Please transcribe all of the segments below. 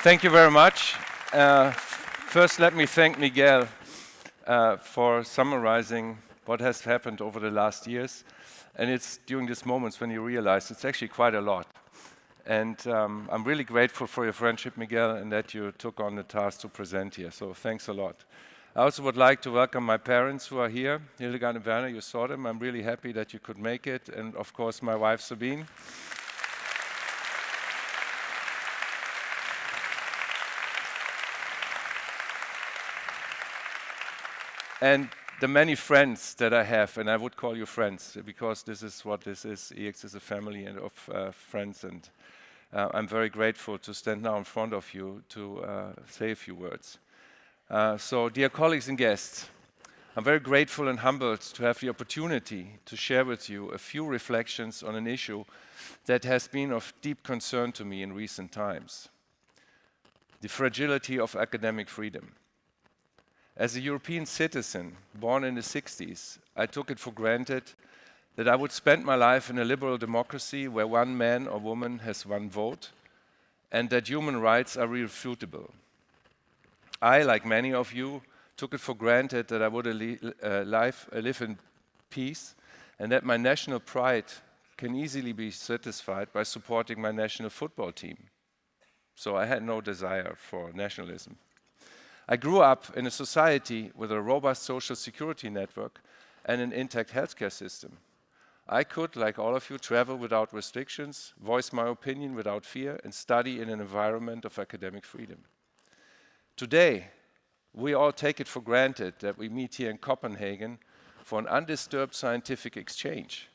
Thank you very much. First, let me thank Miguel for summarizing what has happened over the last years. And it's during these moments when you realize it's actually quite a lot. And I'm really grateful for your friendship, Miguel, and that you took on the task to present here. So thanks a lot. I also would like to welcome my parents who are here. Hildegard and Werner, you saw them. I'm really happy that you could make it. And of course, my wife, Sabine. And the many friends that I have, and I would call you friends, because this is what this is. EX is a family of friends, and I'm very grateful to stand now in front of you to say a few words. So, dear colleagues and guests, I'm very grateful and humbled to have the opportunity to share with you a few reflections on an issue that has been of deep concern to me in recent times: the fragility of academic freedom. As a European citizen born in the 60s, I took it for granted that I would spend my life in a liberal democracy where one man or woman has one vote and that human rights are irrefutable. I, like many of you, took it for granted that I would live in peace and that my national pride can easily be satisfied by supporting my national football team. So I had no desire for nationalism. I grew up in a society with a robust social security network and an intact healthcare system. I could, like all of you, travel without restrictions, voice my opinion without fear, and study in an environment of academic freedom. Today, we all take it for granted that we meet here in Copenhagen for an undisturbed scientific exchange,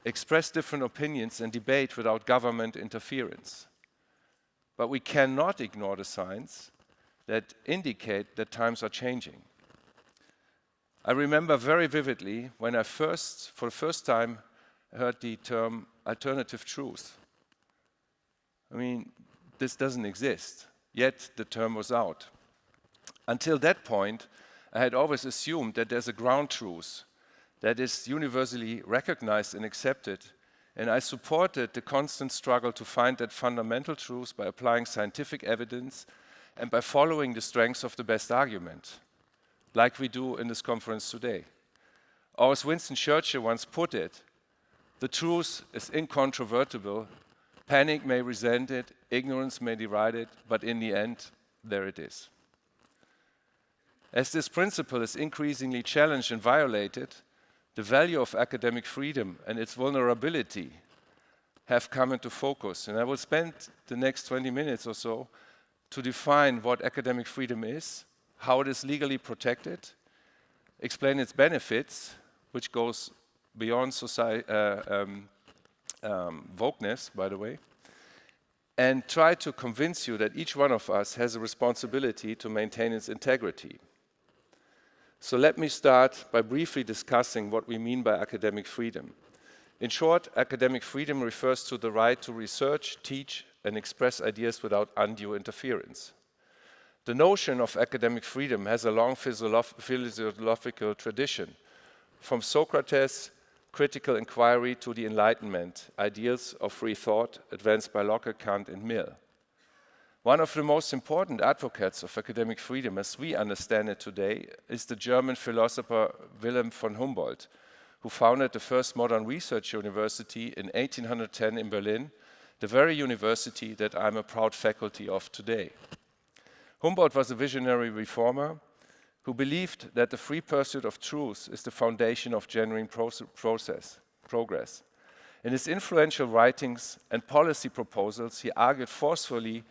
express different opinions and debate without government interference. But we cannot ignore the signs that indicate that times are changing. I remember very vividly when I for the first time, heard the term alternative truth. I mean, this doesn't exist, yet the term was out. Until that point, I had always assumed that there's a ground truth that is universally recognized and accepted, and I supported the constant struggle to find that fundamental truth by applying scientific evidence and by following the strengths of the best argument, like we do in this conference today. Or as Winston Churchill once put it, the truth is incontrovertible, panic may resent it, ignorance may deride it, but in the end, there it is. As this principle is increasingly challenged and violated, the value of academic freedom and its vulnerability have come into focus. And I will spend the next 20 minutes or so to define what academic freedom is, how it is legally protected, explain its benefits, which goes beyond wokeness, by the way, and try to convince you that each one of us has a responsibility to maintain its integrity. So let me start by briefly discussing what we mean by academic freedom. In short, academic freedom refers to the right to research, teach, and express ideas without undue interference. The notion of academic freedom has a long philosophical tradition, from Socrates' critical inquiry to the Enlightenment, ideals of free thought advanced by Locke, Kant, and Mill. One of the most important advocates of academic freedom, as we understand it today, is the German philosopher Wilhelm von Humboldt, who founded the first modern research university in 1810 in Berlin, the very university that I'm a proud faculty of today. Humboldt was a visionary reformer who believed that the free pursuit of truth is the foundation of genuine progress. In his influential writings and policy proposals, he argued forcefully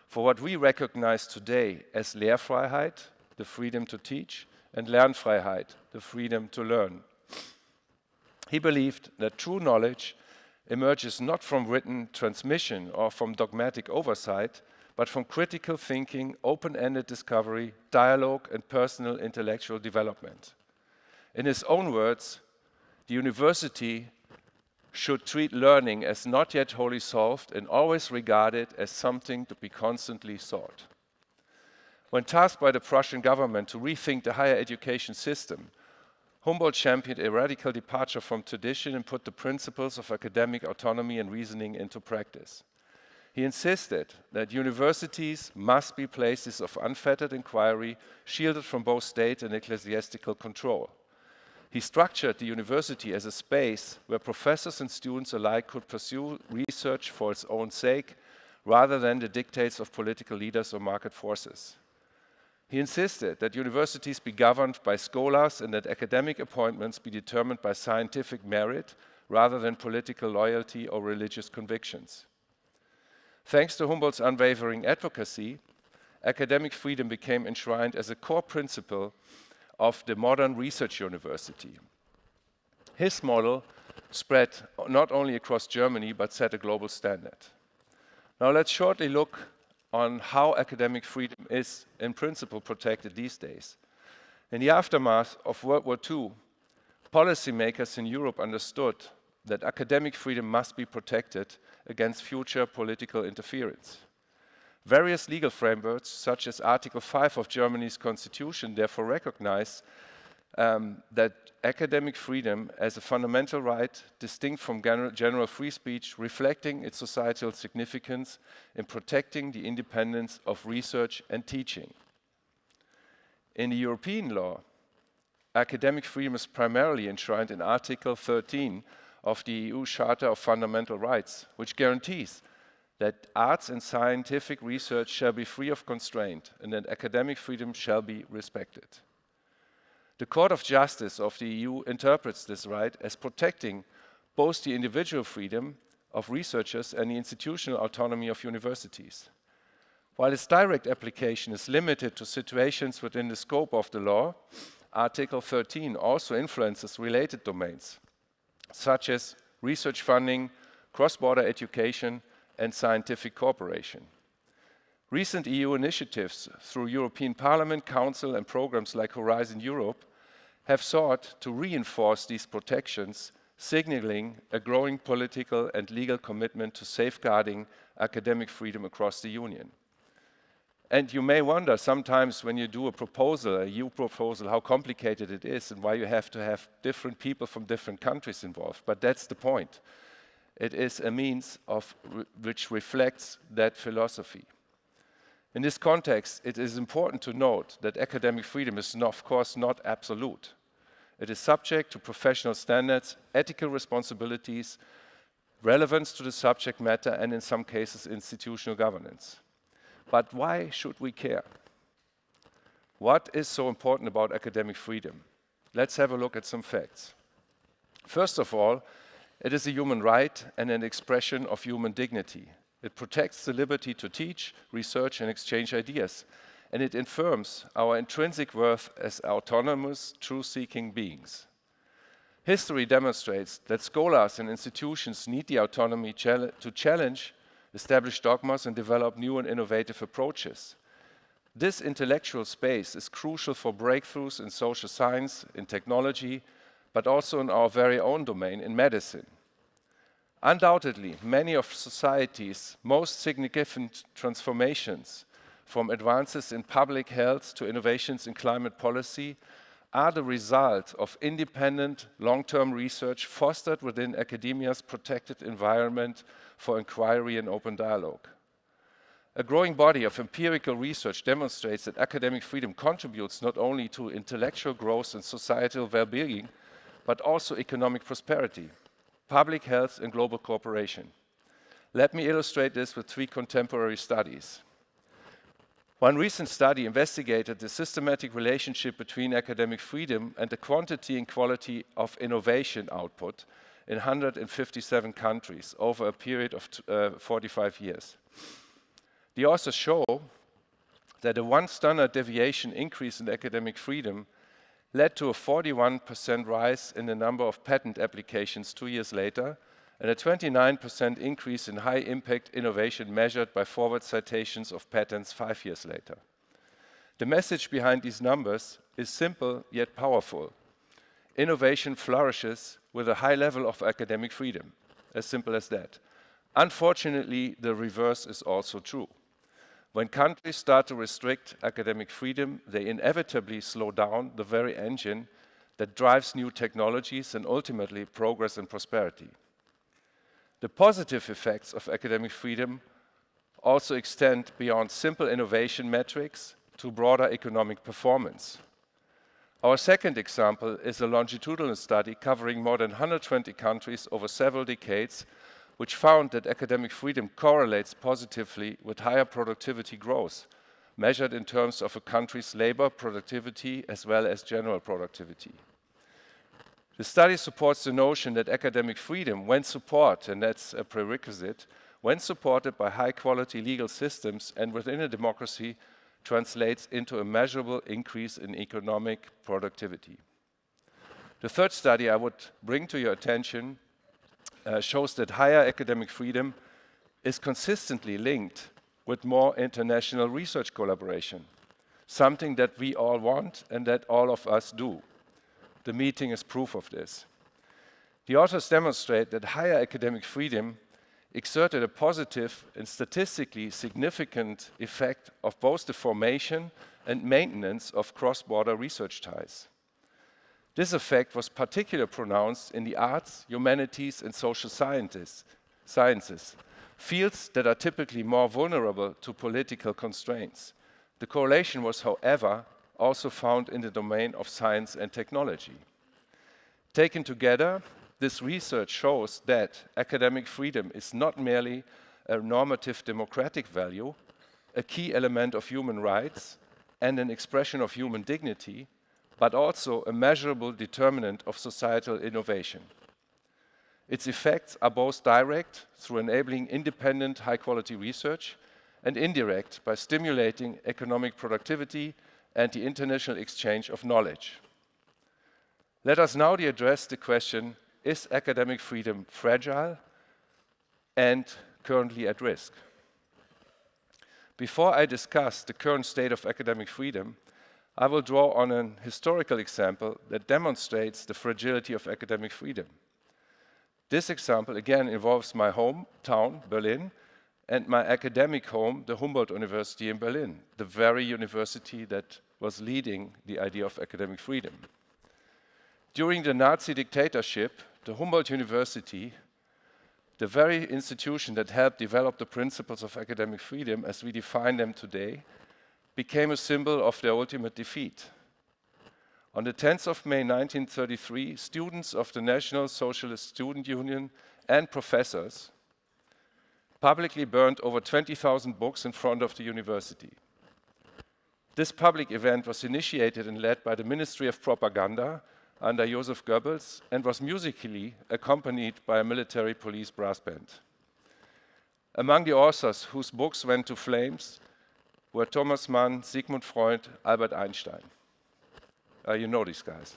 for what we recognize today as Lehrfreiheit, the freedom to teach, and Lernfreiheit, the freedom to learn. He believed that true knowledge emerges not from written transmission or from dogmatic oversight, but from critical thinking, open-ended discovery, dialogue, and personal intellectual development. In his own words, the university should treat learning as not yet wholly solved and always regard it as something to be constantly sought. When tasked by the Prussian government to rethink the higher education system, Humboldt championed a radical departure from tradition and put the principles of academic autonomy and reasoning into practice. He insisted that universities must be places of unfettered inquiry, shielded from both state and ecclesiastical control. He structured the university as a space where professors and students alike could pursue research for its own sake, rather than the dictates of political leaders or market forces. He insisted that universities be governed by scholars and that academic appointments be determined by scientific merit, rather than political loyalty or religious convictions. Thanks to Humboldt's unwavering advocacy, academic freedom became enshrined as a core principle of the modern research university. His model spread not only across Germany, but set a global standard. Now let's shortly look on how academic freedom is, in principle, protected these days. In the aftermath of World War II, policymakers in Europe understood that academic freedom must be protected against future political interference. Various legal frameworks, such as Article 5 of Germany's constitution, therefore recognize that academic freedom as a fundamental right, distinct from general free speech, reflecting its societal significance in protecting the independence of research and teaching. In the European law, academic freedom is primarily enshrined in Article 13 of the EU Charter of Fundamental Rights, which guarantees that arts and scientific research shall be free of constraint and that academic freedom shall be respected. The Court of Justice of the EU interprets this right as protecting both the individual freedom of researchers and the institutional autonomy of universities. While its direct application is limited to situations within the scope of the law, Article 13 also influences related domains, such as research funding, cross-border education, and scientific cooperation. Recent EU initiatives through European Parliament, Council, and programs like Horizon Europe have sought to reinforce these protections, signaling a growing political and legal commitment to safeguarding academic freedom across the Union. And you may wonder sometimes when you do a proposal, a EU proposal, how complicated it is and why you have to have different people from different countries involved. But that's the point. It is a means which reflects that philosophy. In this context, it is important to note that academic freedom is, of course, not absolute. It is subject to professional standards, ethical responsibilities, relevance to the subject matter, and in some cases, institutional governance. But why should we care? What is so important about academic freedom? Let's have a look at some facts. First of all, it is a human right and an expression of human dignity. It protects the liberty to teach, research, and exchange ideas, and it affirms our intrinsic worth as autonomous, truth-seeking beings. History demonstrates that scholars and institutions need the autonomy to challenge established dogmas and develop new and innovative approaches. This intellectual space is crucial for breakthroughs in social science, in technology, but also in our very own domain, in medicine. Undoubtedly, many of society's most significant transformations, from advances in public health to innovations in climate policy, are the result of independent, long-term research fostered within academia's protected environment for inquiry and open dialogue. A growing body of empirical research demonstrates that academic freedom contributes not only to intellectual growth and societal well-being, but also economic prosperity, public health, and global cooperation. Let me illustrate this with 3 contemporary studies. One recent study investigated the systematic relationship between academic freedom and the quantity and quality of innovation output in 157 countries over a period of 45 years. The authors show that a 1 standard deviation increase in academic freedom led to a 41% rise in the number of patent applications 2 years later, and a 29% increase in high-impact innovation measured by forward citations of patents 5 years later. The message behind these numbers is simple yet powerful. Innovation flourishes with a high level of academic freedom, as simple as that. Unfortunately, the reverse is also true. When countries start to restrict academic freedom, they inevitably slow down the very engine that drives new technologies and ultimately progress and prosperity. The positive effects of academic freedom also extend beyond simple innovation metrics to broader economic performance. Our second example is a longitudinal study covering more than 120 countries over several decades, which found that academic freedom correlates positively with higher productivity growth, measured in terms of a country's labor productivity as well as general productivity. The study supports the notion that academic freedom, when supported, and that's a prerequisite, when supported by high-quality legal systems and within a democracy, translates into a measurable increase in economic productivity. The third study I would bring to your attention shows that higher academic freedom is consistently linked with more international research collaboration, something that we all want and that all of us do. The meeting is proof of this. The authors demonstrate that higher academic freedom exerted a positive and statistically significant effect of both the formation and maintenance of cross-border research ties. This effect was particularly pronounced in the arts, humanities, and social sciences, fields that are typically more vulnerable to political constraints. The correlation was, however, also found in the domain of science and technology. Taken together, this research shows that academic freedom is not merely a normative democratic value, a key element of human rights, and an expression of human dignity, but also a measurable determinant of societal innovation. Its effects are both direct, through enabling independent, high-quality research, and indirect, by stimulating economic productivity and the international exchange of knowledge. Let us now address the question, is academic freedom fragile and currently at risk? Before I discuss the current state of academic freedom, I will draw on an historical example that demonstrates the fragility of academic freedom. This example again involves my hometown, Berlin, and my academic home, the Humboldt University in Berlin, the very university that was leading the idea of academic freedom. During the Nazi dictatorship, the Humboldt University, the very institution that helped develop the principles of academic freedom as we define them today, became a symbol of their ultimate defeat. On the 10th of May 1933, students of the National Socialist Student Union and professors publicly burned over 20,000 books in front of the university. This public event was initiated and led by the Ministry of Propaganda under Joseph Goebbels and was musically accompanied by a military police brass band. Among the authors whose books went to flames were Thomas Mann, Sigmund Freud, Albert Einstein. You know these guys.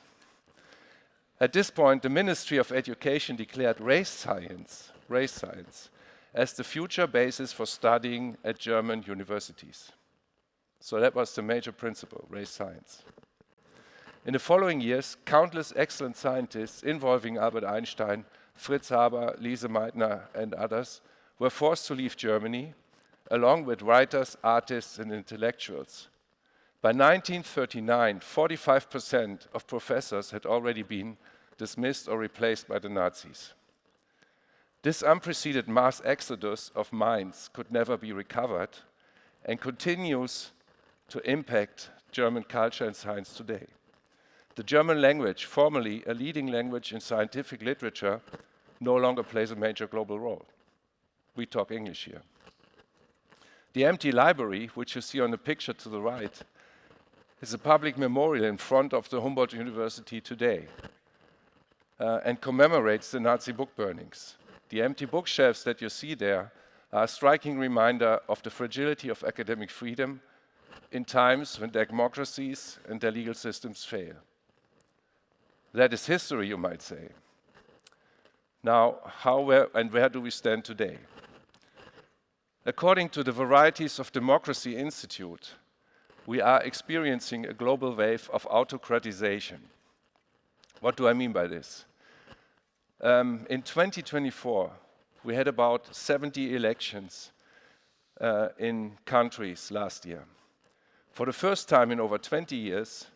At this point, the Ministry of Education declared race science as the future basis for studying at German universities. So that was the major principle, race science. In the following years, countless excellent scientists involving Albert Einstein, Fritz Haber, Lise Meitner, and others were forced to leave Germany, along with writers, artists, and intellectuals. By 1939, 45% of professors had already been dismissed or replaced by the Nazis. This unprecedented mass exodus of minds could never be recovered and continues to impact German culture and science today. The German language, formerly a leading language in scientific literature, no longer plays a major global role. We talk English here. The empty library, which you see on the picture to the right, is a public memorial in front of the Humboldt University today and commemorates the Nazi book burnings. The empty bookshelves that you see there are a striking reminder of the fragility of academic freedom in times when democracies and their legal systems fail. That is history, you might say. Now, where do we stand today? According to the Varieties of Democracy Institute, we are experiencing a global wave of autocratization. What do I mean by this? In 2024, we had about 70 elections in countries last year. For the first time in over 20 years,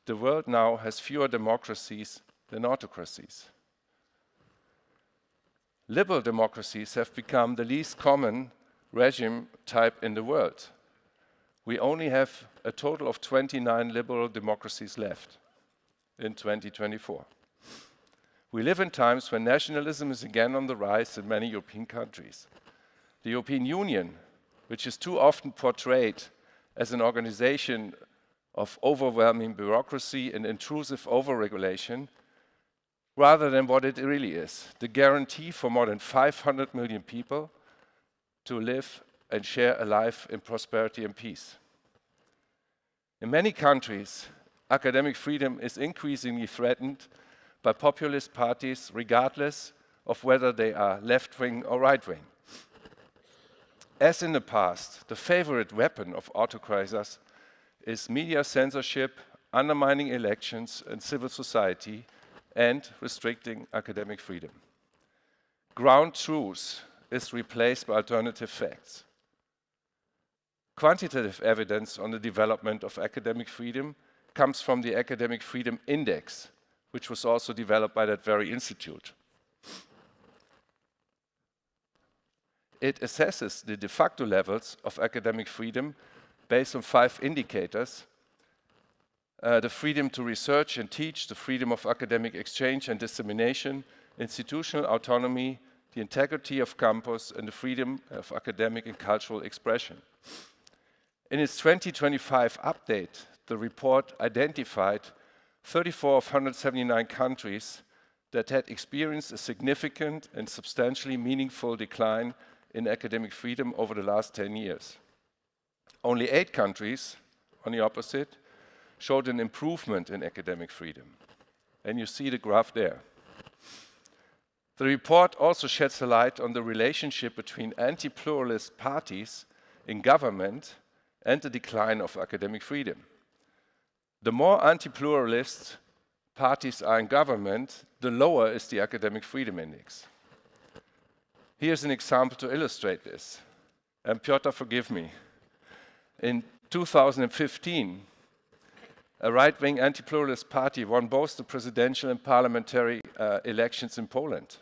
the world now has fewer democracies than autocracies. Liberal democracies have become the least common regime type in the world. We only have a total of 29 liberal democracies left in 2024. We live in times when nationalism is again on the rise in many European countries. The European Union, which is too often portrayed as an organization of overwhelming bureaucracy and intrusive overregulation, rather than what it really is, the guarantee for more than 500 million people to live and share a life in prosperity and peace. In many countries, academic freedom is increasingly threatened by populist parties, regardless of whether they are left-wing or right-wing. As in the past, the favorite weapon of autocrators is media censorship, undermining elections and civil society, and restricting academic freedom. Ground truth is replaced by alternative facts. Quantitative evidence on the development of academic freedom comes from the Academic Freedom Index, which was also developed by that very institute. It assesses the de facto levels of academic freedom based on 5 indicators: the freedom to research and teach, the freedom of academic exchange and dissemination, institutional autonomy, the integrity of campus, and the freedom of academic and cultural expression. In its 2025 update, the report identified 34 of 179 countries that had experienced a significant and substantially meaningful decline in academic freedom over the last 10 years. Only 8 countries, on the opposite, showed an improvement in academic freedom. And you see the graph there. The report also sheds a light on the relationship between anti-pluralist parties in government and the decline of academic freedom. The more anti-pluralist parties are in government, the lower is the academic freedom index. Here's an example to illustrate this. And Piotr, forgive me. In 2015, a right-wing anti-pluralist party won both the presidential and parliamentary elections in Poland.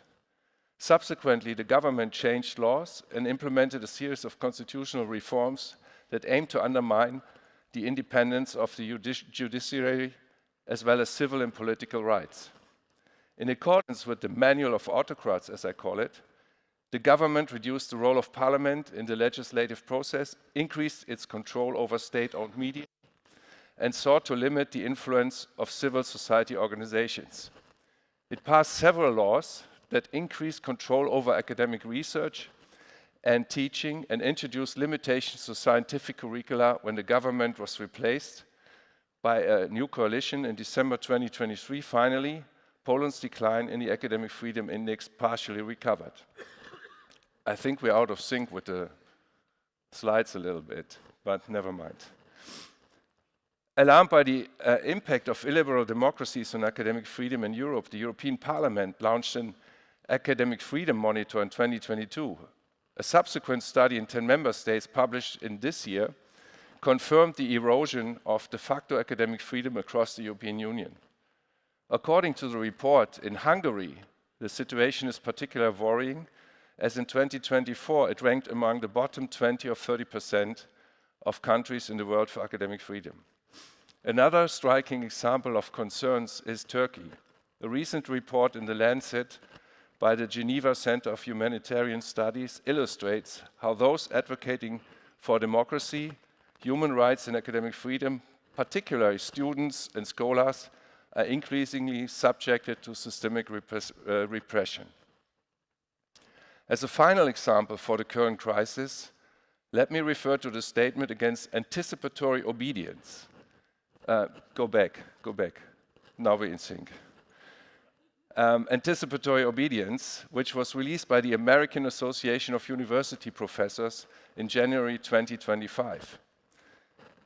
Subsequently, the government changed laws and implemented a series of constitutional reforms that aimed to undermine the independence of the judiciary as well as civil and political rights. In accordance with the Manual of Autocrats, as I call it, the government reduced the role of parliament in the legislative process, increased its control over state-owned media, and sought to limit the influence of civil society organizations. It passed several laws that increased control over academic research and teaching and introduced limitations to scientific curricula when the government was replaced by a new coalition in December 2023. Finally, Poland's decline in the Academic Freedom Index partially recovered. I think we're out of sync with the slides a little bit, but never mind. Alarmed by the impact of illiberal democracies on academic freedom in Europe, the European Parliament launched an Academic Freedom Monitor in 2022. A subsequent study in 10 member states published in this year confirmed the erosion of de facto academic freedom across the European Union. According to the report, in Hungary, the situation is particularly worrying, as in 2024 it ranked among the bottom 20 or 30% of countries in the world for academic freedom. Another striking example of concerns is Turkey. A recent report in The Lancet by the Geneva Center of Humanitarian Studies illustrates how those advocating for democracy, human rights and academic freedom, particularly students and scholars, are increasingly subjected to systemic repression. As a final example for the current crisis, let me refer to the statement against anticipatory obedience. Go back. Now we're in sync. Anticipatory obedience, which was released by the American Association of University Professors in January 2025.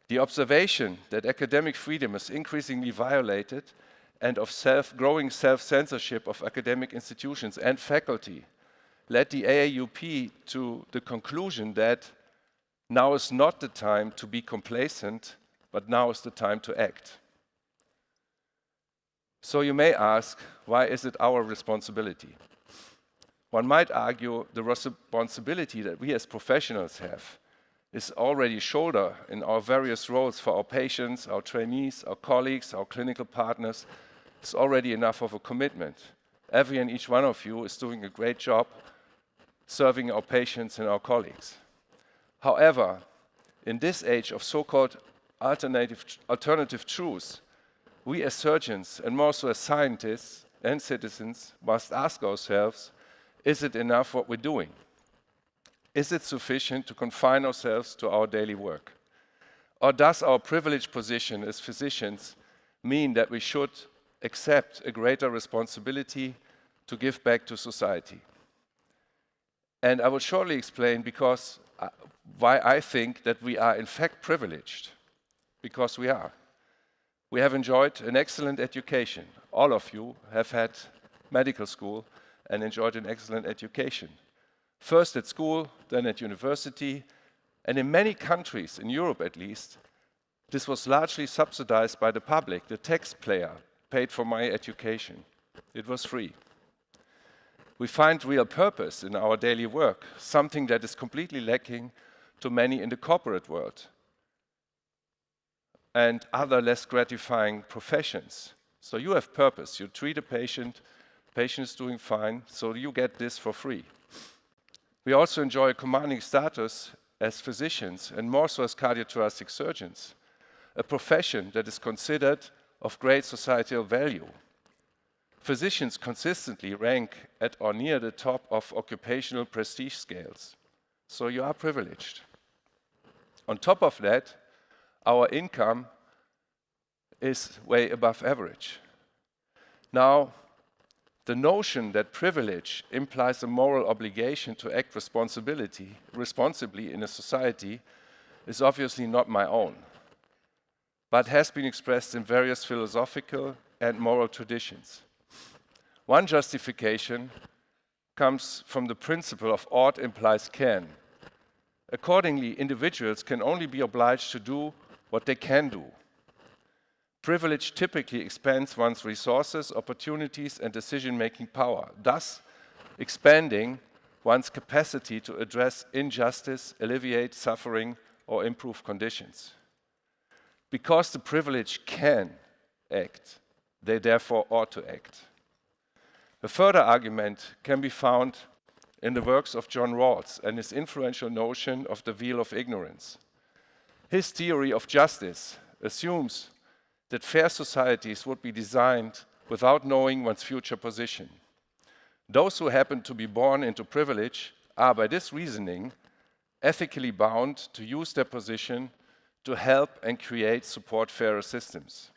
The observation that academic freedom is increasingly violated and of growing self-censorship of academic institutions and faculty led the AAUP to the conclusion that now is not the time to be complacent, but now is the time to act. So you may ask, why is it our responsibility? one might argue the responsibility that we as professionals have is already shouldered in our various roles for our patients, our trainees, our colleagues, our clinical partners. It's already enough of a commitment. Every and each one of you is doing a great job serving our patients and our colleagues. However, in this age of so-called alternative truths, we as surgeons, and more so as scientists and citizens, must ask ourselves, is it enough what we're doing? Is it sufficient to confine ourselves to our daily work? Or does our privileged position as physicians mean that we should accept a greater responsibility to give back to society? And I will shortly explain why I think that we are in fact privileged, because we are. We have enjoyed an excellent education. All of you have had medical school and enjoyed an excellent education. First at school, then at university, and in many countries, in Europe at least, this was largely subsidized by the public. The taxpayer paid for my education. It was free. We find real purpose in our daily work, something that is completely lacking to many in the corporate world and other less gratifying professions. So you have purpose. You treat a patient is doing fine, so you get this for free. We also enjoy a commanding status as physicians, and more so as cardiothoracic surgeons, a profession that is considered of great societal value. Physicians consistently rank at or near the top of occupational prestige scales, so you are privileged. On top of that, our income is way above average. Now, the notion that privilege implies a moral obligation to act responsibly in a society is obviously not my own, but has been expressed in various philosophical and moral traditions. One justification comes from the principle of ought implies can. Accordingly, individuals can only be obliged to do what they can do. Privilege typically expands one's resources, opportunities, and decision-making power, thus expanding one's capacity to address injustice, alleviate suffering, or improve conditions. Because the privileged can act, they therefore ought to act. A further argument can be found in the works of John Rawls and his influential notion of the veil of ignorance. His theory of justice assumes that fair societies would be designed without knowing one's future position. Those who happen to be born into privilege are, by this reasoning, ethically bound to use their position to help and create support fairer systems.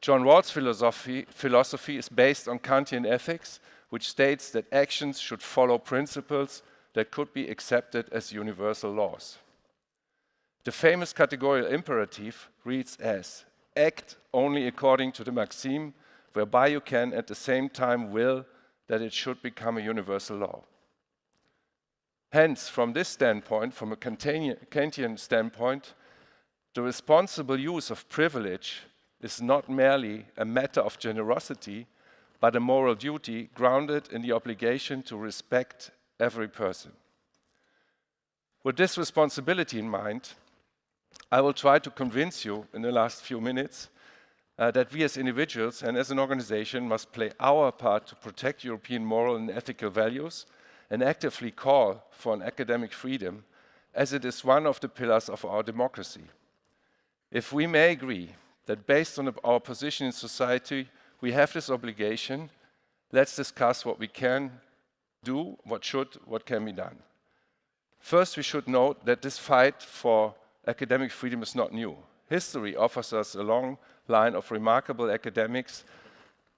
John Rawls' philosophy is based on Kantian ethics, which states that actions should follow principles that could be accepted as universal laws. The famous categorical imperative reads as, act only according to the maxim, whereby you can at the same time will that it should become a universal law. Hence, from this standpoint, from a Kantian standpoint, the responsible use of privilege is not merely a matter of generosity, but a moral duty grounded in the obligation to respect every person. With this responsibility in mind, I will try to convince you in the last few minutes that we as individuals and as an organization must play our part to protect European moral and ethical values and actively call for an academic freedom, as it is one of the pillars of our democracy. If we may agree that based on our position in society, we have this obligation, let's discuss what we can do, what can be done. First, we should note that this fight for academic freedom is not new. History offers us a long line of remarkable academics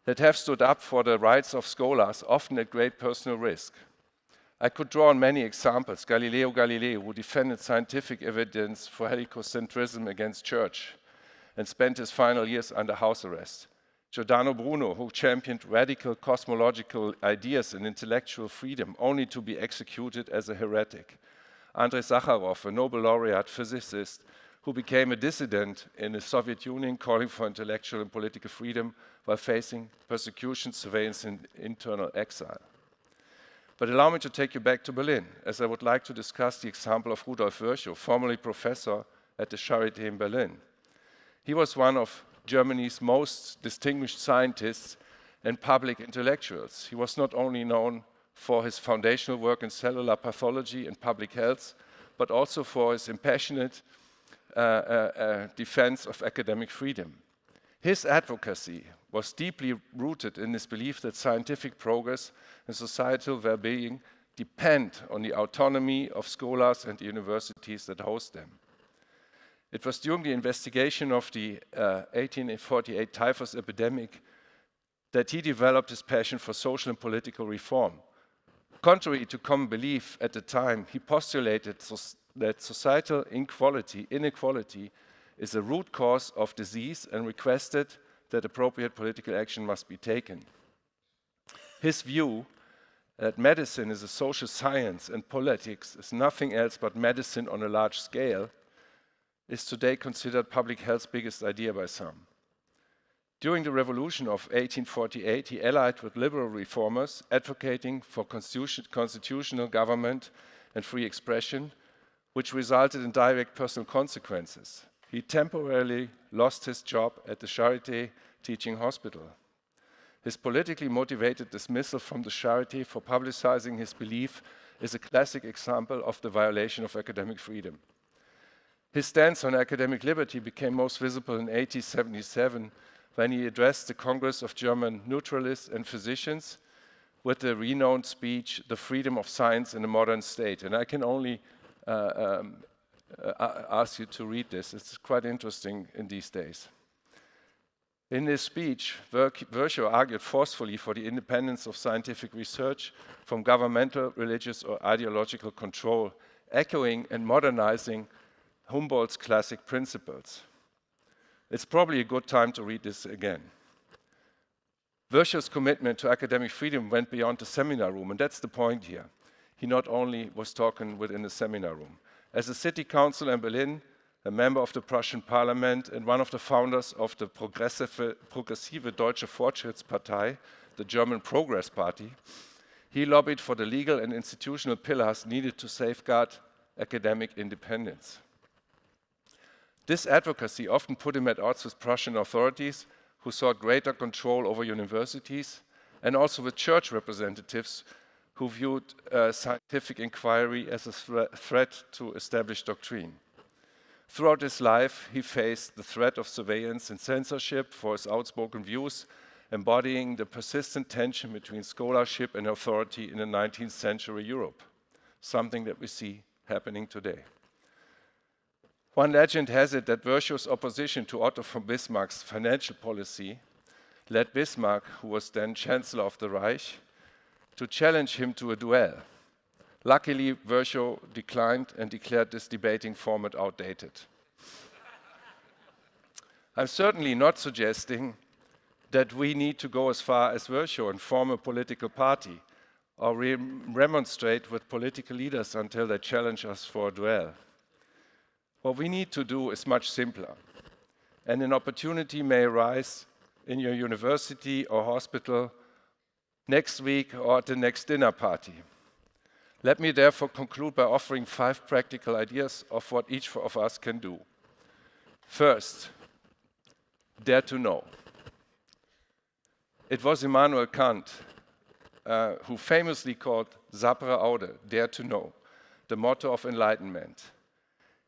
that have stood up for the rights of scholars, often at great personal risk. I could draw on many examples. Galileo Galilei, who defended scientific evidence for helicocentrism against church and spent his final years under house arrest. Giordano Bruno, who championed radical cosmological ideas and intellectual freedom, only to be executed as a heretic. Andrei Sakharov, a Nobel laureate physicist, who became a dissident in the Soviet Union, calling for intellectual and political freedom while facing persecution, surveillance, and internal exile. But allow me to take you back to Berlin, as I would like to discuss the example of Rudolf Virchow, formerly professor at the Charité in Berlin. He was one of Germany's most distinguished scientists and public intellectuals. He was not only known for his foundational work in cellular pathology and public health, but also for his impassioned defense of academic freedom. His advocacy was deeply rooted in his belief that scientific progress and societal well-being depend on the autonomy of scholars and universities that host them. It was during the investigation of the 1848 typhus epidemic that he developed his passion for social and political reform. Contrary to common belief at the time, he postulated that societal inequality is a root cause of disease and requested that appropriate political action must be taken. His view that medicine is a social science and politics is nothing else but medicine on a large scale is today considered public health's biggest idea by some. During the revolution of 1848, he allied with liberal reformers advocating for constitutional government and free expression, which resulted in direct personal consequences. He temporarily lost his job at the Charité teaching hospital. His politically motivated dismissal from the Charité for publicizing his belief is a classic example of the violation of academic freedom. His stance on academic liberty became most visible in 1877 when he addressed the Congress of German Neutralists and Physicians with the renowned speech, "The Freedom of Science in a Modern State." And I can only ask you to read this. It's quite interesting in these days. In this speech, Virchow argued forcefully for the independence of scientific research from governmental, religious, or ideological control, echoing and modernizing Humboldt's classic principles. It's probably a good time to read this again. Virchow's commitment to academic freedom went beyond the seminar room, and that's the point here. He not only was talking within the seminar room. As a city councilor in Berlin, a member of the Prussian parliament, and one of the founders of the Progressive Deutsche Fortschrittspartei, the German Progress Party, he lobbied for the legal and institutional pillars needed to safeguard academic independence. This advocacy often put him at odds with Prussian authorities who sought greater control over universities, and also with church representatives who viewed scientific inquiry as a threat to established doctrine. Throughout his life, he faced the threat of surveillance and censorship for his outspoken views, embodying the persistent tension between scholarship and authority in the 19th century Europe, something that we see happening today. One legend has it that Virchow's opposition to Otto von Bismarck's financial policy led Bismarck, who was then Chancellor of the Reich, to challenge him to a duel. Luckily, Virchow declined and declared this debating format outdated. I'm certainly not suggesting that we need to go as far as Virchow and form a political party or remonstrate with political leaders until they challenge us for a duel. What we need to do is much simpler, and an opportunity may arise in your university or hospital next week or at the next dinner party. Let me therefore conclude by offering 5 practical ideas of what each of us can do. First, dare to know. It was Immanuel Kant who famously called sapere aude, dare to know, the motto of enlightenment.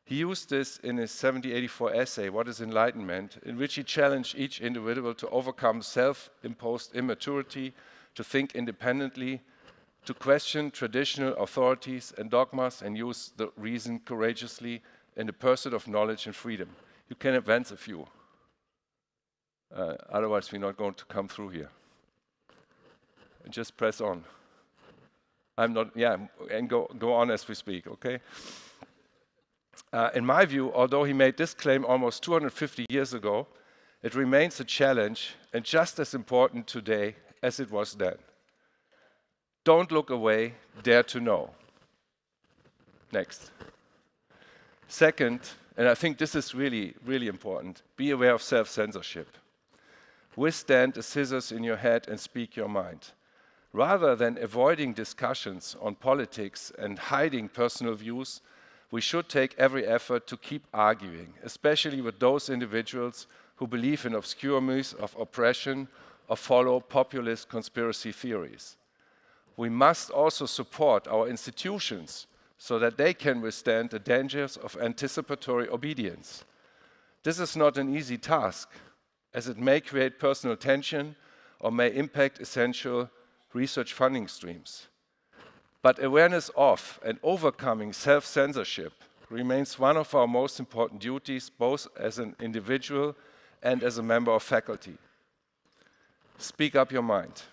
He used this in his 1784 essay, What is Enlightenment?, in which he challenged each individual to overcome self-imposed immaturity, to think independently, to question traditional authorities and dogmas, and use the reason courageously in the pursuit of knowledge and freedom. You can advance a few. Otherwise, we're not going to come through here. And just press on. I'm not, yeah, and go on as we speak, okay? In my view, although he made this claim almost 250 years ago, it remains a challenge and just as important today as it was then. Don't look away, dare to know. Next. Second, and I think this is really, really important, be aware of self-censorship. Withstand the scissors in your head and speak your mind. Rather than avoiding discussions on politics and hiding personal views, we should take every effort to keep arguing, especially with those individuals who believe in obscure myths of oppression or follow populist conspiracy theories. We must also support our institutions so that they can withstand the dangers of anticipatory obedience. This is not an easy task, as it may create personal tension or may impact essential research funding streams. But awareness of and overcoming self-censorship remains one of our most important duties, both as an individual and as a member of faculty. Speak up your mind.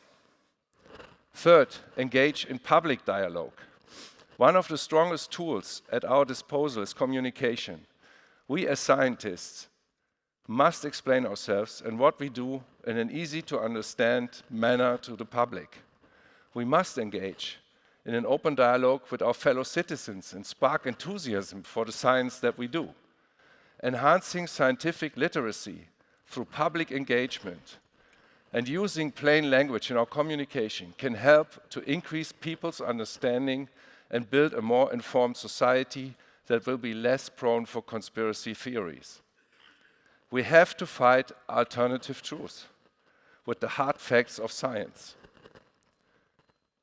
Third, engage in public dialogue. One of the strongest tools at our disposal is communication. We as scientists must explain ourselves and what we do in an easy-to-understand manner to the public. We must engage in an open dialogue with our fellow citizens and spark enthusiasm for the science that we do. Enhancing scientific literacy through public engagement and using plain language in our communication can help to increase people's understanding and build a more informed society that will be less prone for conspiracy theories. We have to fight alternative truths with the hard facts of science.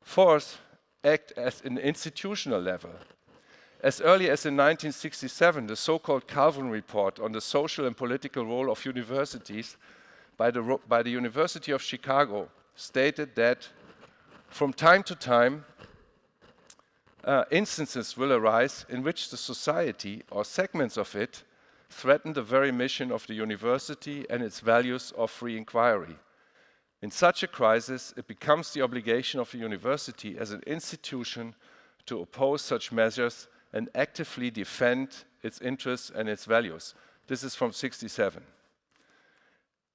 Fourth, act at an institutional level. As early as in 1967, the so-called Calvin Report on the social and political role of universities by the University of Chicago stated that from time to time, instances will arise in which the society or segments of it threaten the very mission of the university and its values of free inquiry. In such a crisis, it becomes the obligation of the university as an institution to oppose such measures and actively defend its interests and its values. This is from '67.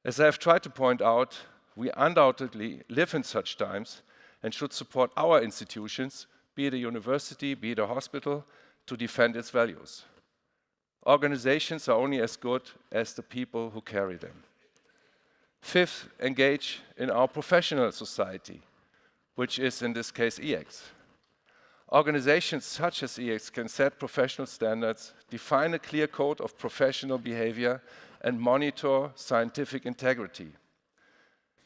As I have tried to point out, we undoubtedly live in such times and should support our institutions, be it a university, be it a hospital, to defend its values. Organizations are only as good as the people who carry them. Fifth, engage in our professional society, which is in this case EACTS. Organizations such as EACTS can set professional standards, define a clear code of professional behavior, and monitor scientific integrity.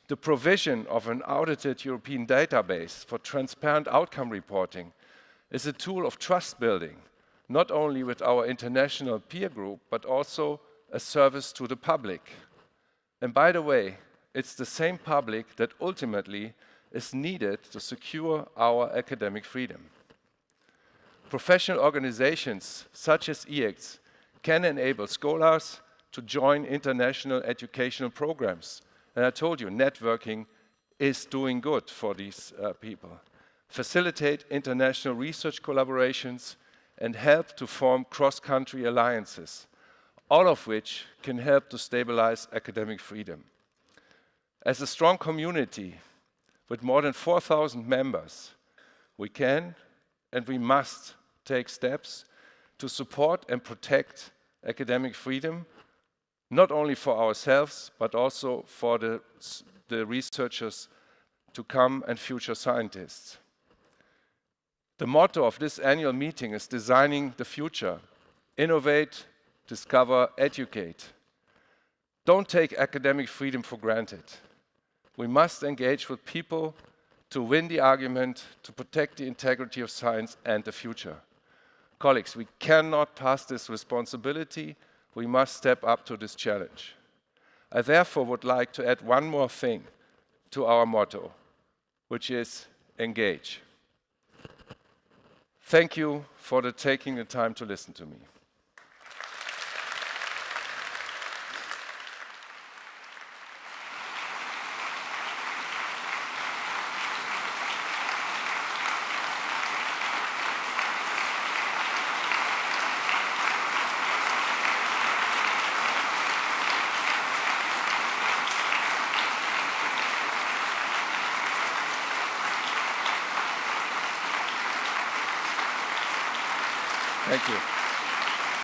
The provision of an audited European database for transparent outcome reporting is a tool of trust building, not only with our international peer group, but also a service to the public. And by the way, it's the same public that ultimately is needed to secure our academic freedom. Professional organizations such as EACTS can enable scholars to join international educational programs. And I told you, networking is doing good for these people. Facilitate international research collaborations and help to form cross-country alliances, all of which can help to stabilize academic freedom. As a strong community with more than 4,000 members, we can and we must take steps to support and protect academic freedom, not only for ourselves, but also for the researchers to come and future scientists. The motto of this annual meeting is designing the future. Innovate, discover, educate. Don't take academic freedom for granted. We must engage with people to win the argument, to protect the integrity of science and the future. Colleagues, we cannot pass this responsibility. We must step up to this challenge. I therefore would like to add one more thing to our motto, which is engage. Thank you for taking the time to listen to me. Thank you.